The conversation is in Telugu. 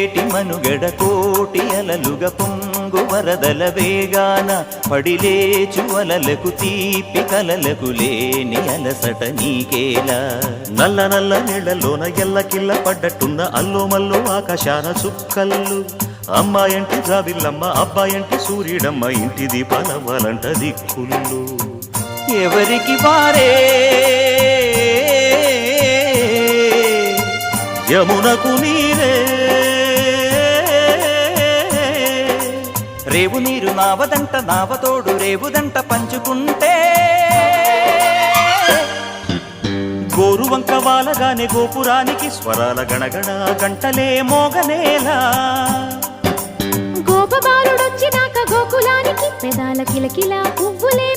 పొంగేటి మనుగడ కోటి అలలుగ పొంగు వరదల వేగాన పడిలేచు అలలకు తీపి కలలకు లేని అలసట నీకేలా నల్ల నల్ల నీళ్లలోన ఎల్లకిల్ల పడ్డట్టున్న అల్లో మల్లో ఆకాశాన చుక్కల్లు అమ్మాయంటి జాబిల్లమ్మ అబ్బాయంటి సూర్యుడమ్మ ఇంటి దీపాలవ్వాలంట దిక్కుళ్ళు ఎవరికి వారే యమునకు నీరే రేవు నీరు నావదంట నావతోడు రేవుదంట పంచుకుంటే గోరువంక వాలగానే గోపురానికి స్వరాల గణగణ గంటలే మోగనేలా గోపబాలుడొచ్చినాక గోకులానికి పెదాల కిలకిల పువ్వులే